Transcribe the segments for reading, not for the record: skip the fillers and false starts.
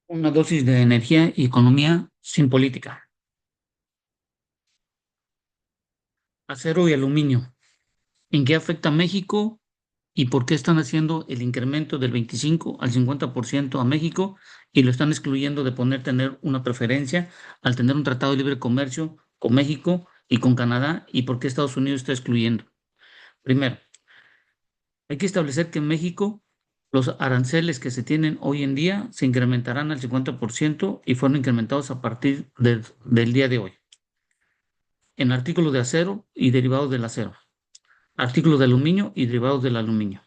Una dosis de energía y economía sin política. Acero y aluminio. ¿En qué afecta a México y por qué están haciendo el incremento del 25 al 50% a México y lo están excluyendo de tener una preferencia al tener un tratado de libre comercio con México y con Canadá y por qué Estados Unidos está excluyendo? Primero, hay que establecer que en México los aranceles que se tienen hoy en día se incrementarán al 50% y fueron incrementados a partir del día de hoy en artículos de acero y derivados del acero, artículos de aluminio y derivados del aluminio.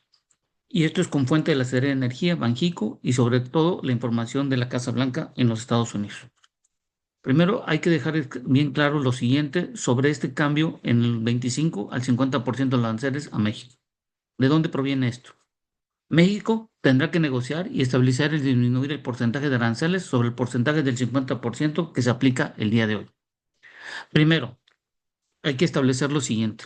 Y esto es con fuente de la Secretaría de Energía, Banjico y sobre todo la información de la Casa Blanca en los Estados Unidos. Primero hay que dejar bien claro lo siguiente sobre este cambio en el 25 al 50% de los aranceles a México. ¿De dónde proviene esto? México tendrá que negociar y establecer y disminuir el porcentaje de aranceles sobre el porcentaje del 50% que se aplica el día de hoy. Primero, hay que establecer lo siguiente.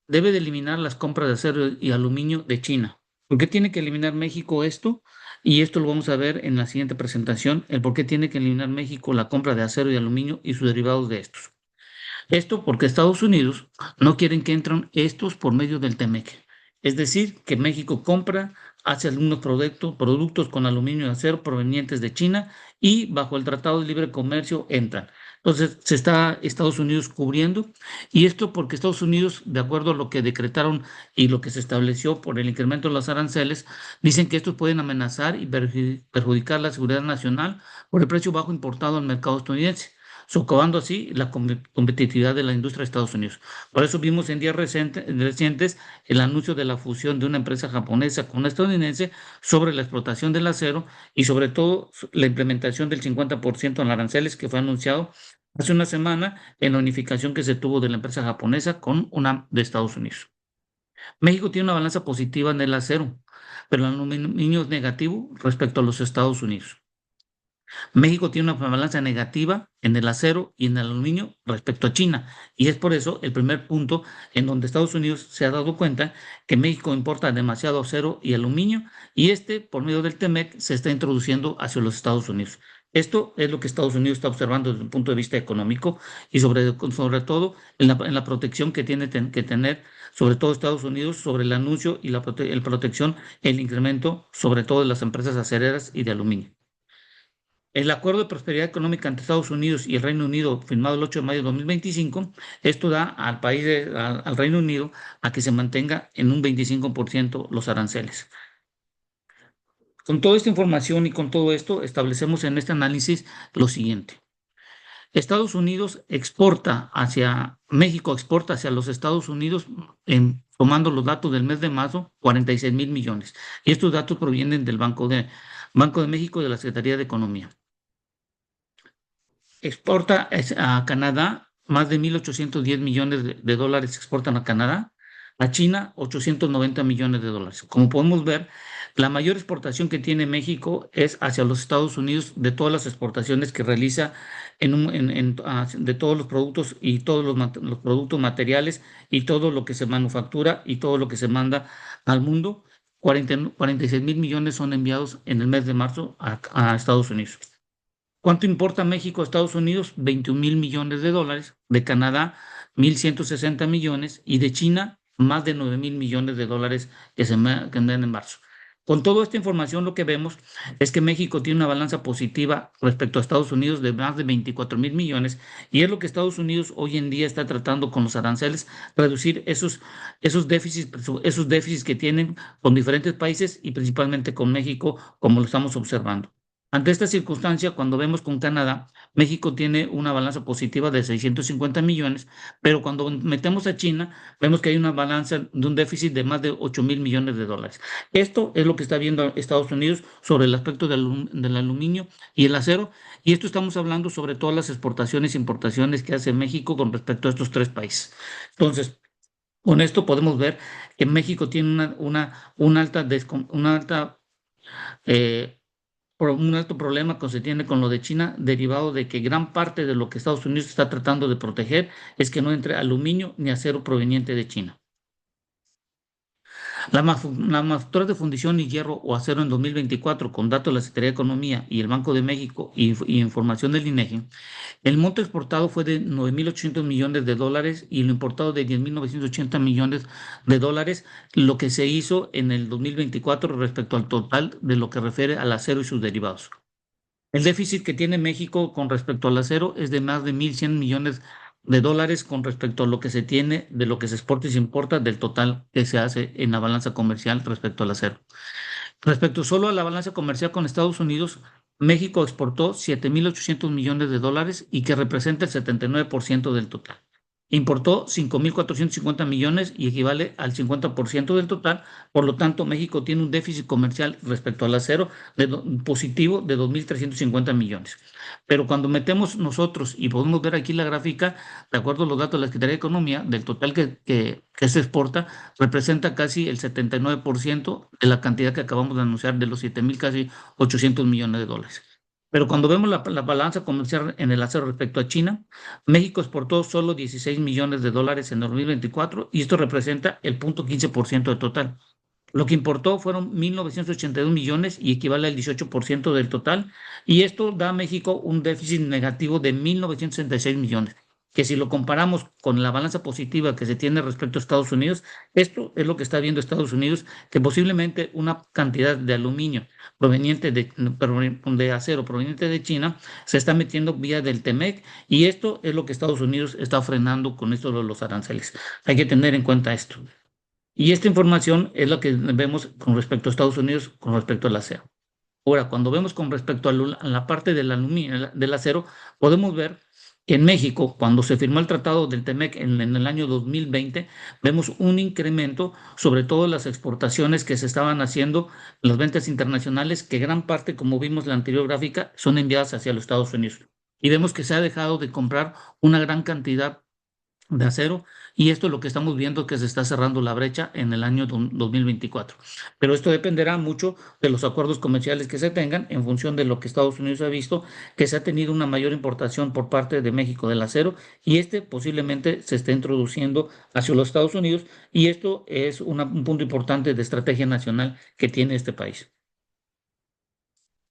Debe de eliminar las compras de acero y aluminio de China. ¿Por qué tiene que eliminar México esto? Y esto lo vamos a ver en la siguiente presentación, el por qué tiene que eliminar México la compra de acero y aluminio y sus derivados de estos. Esto porque Estados Unidos no quieren que entren estos por medio del TEMEC. Es decir, que México compra, hace algunos productos con aluminio y acero provenientes de China y bajo el Tratado de Libre Comercio entran. Entonces se está Estados Unidos cubriendo y esto porque Estados Unidos, de acuerdo a lo que decretaron y lo que se estableció por el incremento de los aranceles, dicen que estos pueden amenazar y perjudicar la seguridad nacional por el precio bajo importado al mercado estadounidense, socavando así la competitividad de la industria de Estados Unidos. Por eso vimos en días recientes el anuncio de la fusión de una empresa japonesa con una estadounidense sobre la explotación del acero y sobre todo la implementación del 50% en aranceles que fue anunciado hace una semana en la unificación que se tuvo de la empresa japonesa con una de Estados Unidos. México tiene una balanza positiva en el acero, pero el aluminio es negativo respecto a los Estados Unidos. México tiene una balanza negativa en el acero y en el aluminio respecto a China. Y es por eso el primer punto en donde Estados Unidos se ha dado cuenta que México importa demasiado acero y aluminio y este, por medio del TEMEC, se está introduciendo hacia los Estados Unidos. Esto es lo que Estados Unidos está observando desde un punto de vista económico y sobre todo en la protección que tiene que tener, sobre todo Estados Unidos, sobre el anuncio y la protección, el incremento, sobre todo de las empresas acereras y de aluminio. El Acuerdo de Prosperidad Económica entre Estados Unidos y el Reino Unido, firmado el 8 de mayo de 2025, esto da al al Reino Unido a que se mantenga en un 25% los aranceles. Con toda esta información y con todo esto, establecemos en este análisis lo siguiente. Estados Unidos exporta hacia, México exporta hacia los Estados Unidos, tomando los datos del mes de marzo, 46,000 millones. Y estos datos provienen del Banco de México y de la Secretaría de Economía. Exporta a Canadá más de 1.810 millones de dólares exportan a Canadá, a China 890 millones de dólares. Como podemos ver, la mayor exportación que tiene México es hacia los Estados Unidos de todas las exportaciones que realiza de todos los productos y todos los productos materiales y todo lo que se manufactura y todo lo que se manda al mundo. 46 mil millones son enviados en el mes de marzo a Estados Unidos. ¿Cuánto importa México a Estados Unidos? 21,000 millones de dólares. De Canadá, 1.160 millones. Y de China, más de 9,000 millones de dólares que andan en marzo. Con toda esta información, lo que vemos es que México tiene una balanza positiva respecto a Estados Unidos de más de 24,000 millones. Y es lo que Estados Unidos hoy en día está tratando con los aranceles, reducir esos déficits que tienen con diferentes países y principalmente con México, como lo estamos observando. Ante esta circunstancia, cuando vemos con Canadá, México tiene una balanza positiva de 650 millones, pero cuando metemos a China, vemos que hay una balanza de un déficit de más de 8,000 millones de dólares. Esto es lo que está viendo Estados Unidos sobre el aspecto del aluminio y el acero, y esto estamos hablando sobre todas las exportaciones e importaciones que hace México con respecto a estos tres países. Entonces, con esto podemos ver que México tiene una alta eh, por un alto problema que se tiene con lo de China, derivado de que gran parte de lo que Estados Unidos está tratando de proteger es que no entre aluminio ni acero proveniente de China. Las manufacturas de fundición y hierro o acero en 2024, con datos de la Secretaría de Economía y el Banco de México y información del INEGI, el monto exportado fue de 9.800 millones de dólares y lo importado de 10.980 millones de dólares, lo que se hizo en el 2024 respecto al total de lo que refiere al acero y sus derivados. El déficit que tiene México con respecto al acero es de más de 1.100 millones de dólares con respecto a lo que se tiene de lo que se exporta y se importa del total que se hace en la balanza comercial respecto al acero. Respecto solo a la balanza comercial con Estados Unidos, México exportó 7.800 millones de dólares y que representa el 79% del total. Importó 5.450 millones y equivale al 50% del total. Por lo tanto, México tiene un déficit comercial respecto al acero positivo de 2.350 millones. Pero cuando metemos nosotros, y podemos ver aquí la gráfica, de acuerdo a los datos de la Secretaría de Economía, del total que se exporta, representa casi el 79% de la cantidad que acabamos de anunciar de los 7.000 casi 800 millones de dólares. Pero cuando vemos la balanza comercial en el acero respecto a China, México exportó solo 16 millones de dólares en 2024 y esto representa el 0.15% del total. Lo que importó fueron 1.982 millones y equivale al 18% del total. Y esto da a México un déficit negativo de 1.966 millones, que si lo comparamos con la balanza positiva que se tiene respecto a Estados Unidos, esto es lo que está viendo Estados Unidos, que posiblemente una cantidad de aluminio proveniente de acero proveniente de China se está metiendo vía del TEMEC y esto es lo que Estados Unidos está frenando con esto de los aranceles. Hay que tener en cuenta esto. Y esta información es la que vemos con respecto a Estados Unidos, con respecto al acero. Ahora, cuando vemos con respecto a la parte del aluminio, del acero, podemos ver que en México, cuando se firmó el Tratado del TEMEC en el año 2020, vemos un incremento, sobre todo en las exportaciones que se estaban haciendo, las ventas internacionales, que gran parte, como vimos en la anterior gráfica, son enviadas hacia los Estados Unidos. Y vemos que se ha dejado de comprar una gran cantidad de acero y esto es lo que estamos viendo que se está cerrando la brecha en el año 2024. Pero esto dependerá mucho de los acuerdos comerciales que se tengan en función de lo que Estados Unidos ha visto, que se ha tenido una mayor importación por parte de México del acero y este posiblemente se esté introduciendo hacia los Estados Unidos y esto es un punto importante de estrategia nacional que tiene este país.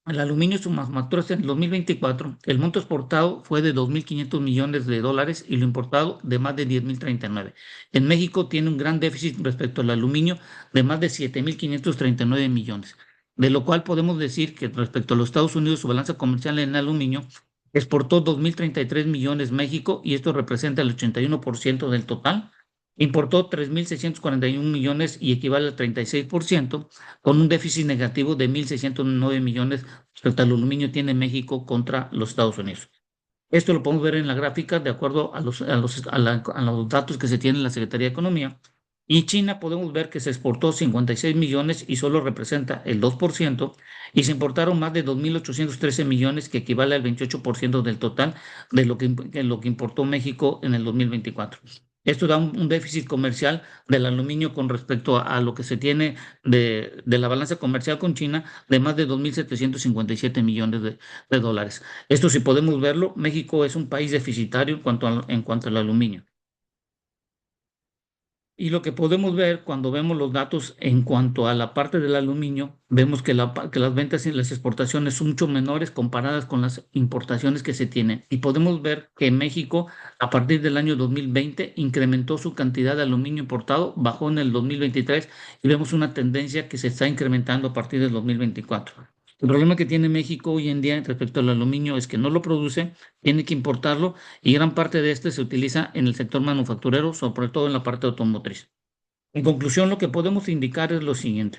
El aluminio manufacturas en el 2024, el monto exportado fue de 2.500 millones de dólares y lo importado de más de 10.039. En México tiene un gran déficit respecto al aluminio de más de 7.539 millones, de lo cual podemos decir que respecto a los Estados Unidos, su balanza comercial en aluminio exportó 2.033 millones México y esto representa el 81% del total. Importó 3.641 millones y equivale al 36%, con un déficit negativo de 1.609 millones respecto al aluminio tiene México contra los Estados Unidos. Esto lo podemos ver en la gráfica de acuerdo a los datos que se tienen en la Secretaría de Economía. Y China podemos ver que se exportó 56 millones y solo representa el 2%, y se importaron más de 2.813 millones, que equivale al 28% del total de lo que importó México en el 2024. Esto da un déficit comercial del aluminio con respecto a lo que se tiene de la balanza comercial con China de más de 2.757 millones de dólares. Esto, si podemos verlo, México es un país deficitario en cuanto al aluminio. Y lo que podemos ver cuando vemos los datos en cuanto a la parte del aluminio, vemos que las ventas y las exportaciones son mucho menores comparadas con las importaciones que se tienen. Y podemos ver que México, a partir del año 2020, incrementó su cantidad de aluminio importado, bajó en el 2023 y vemos una tendencia que se está incrementando a partir del 2024. El problema que tiene México hoy en día respecto al aluminio es que no lo produce, tiene que importarlo y gran parte de este se utiliza en el sector manufacturero, sobre todo en la parte automotriz. En conclusión, lo que podemos indicar es lo siguiente,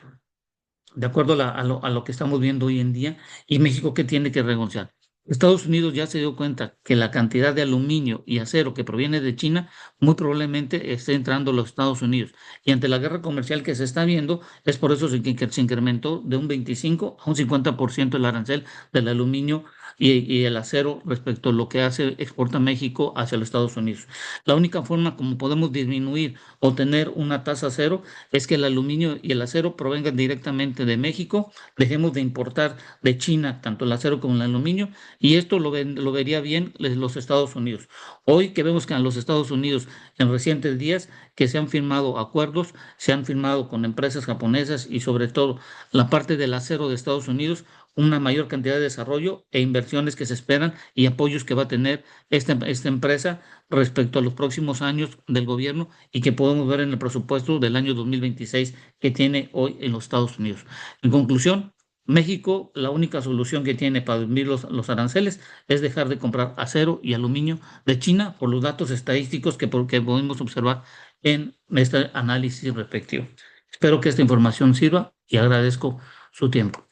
de acuerdo a lo que estamos viendo hoy en día, y México que tiene que renunciar. Estados Unidos ya se dio cuenta que la cantidad de aluminio y acero que proviene de China muy probablemente esté entrando a los Estados Unidos. Y ante la guerra comercial que se está viendo, es por eso que se incrementó de un 25 a un 50% el arancel del aluminio y el acero respecto a lo que exporta México hacia los Estados Unidos. La única forma como podemos disminuir o tener una tasa cero es que el aluminio y el acero provengan directamente de México, dejemos de importar de China tanto el acero como el aluminio, y esto lo vería bien los Estados Unidos. Hoy que vemos que en los Estados Unidos en recientes días que se han firmado acuerdos, se han firmado con empresas japonesas y sobre todo la parte del acero de Estados Unidos, una mayor cantidad de desarrollo e inversiones que se esperan y apoyos que va a tener esta empresa respecto a los próximos años del gobierno y que podemos ver en el presupuesto del año 2026 que tiene hoy en los Estados Unidos. En conclusión, México, la única solución que tiene para disminuir los aranceles es dejar de comprar acero y aluminio de China por los datos estadísticos que podemos observar en este análisis respectivo. Espero que esta información sirva y agradezco su tiempo.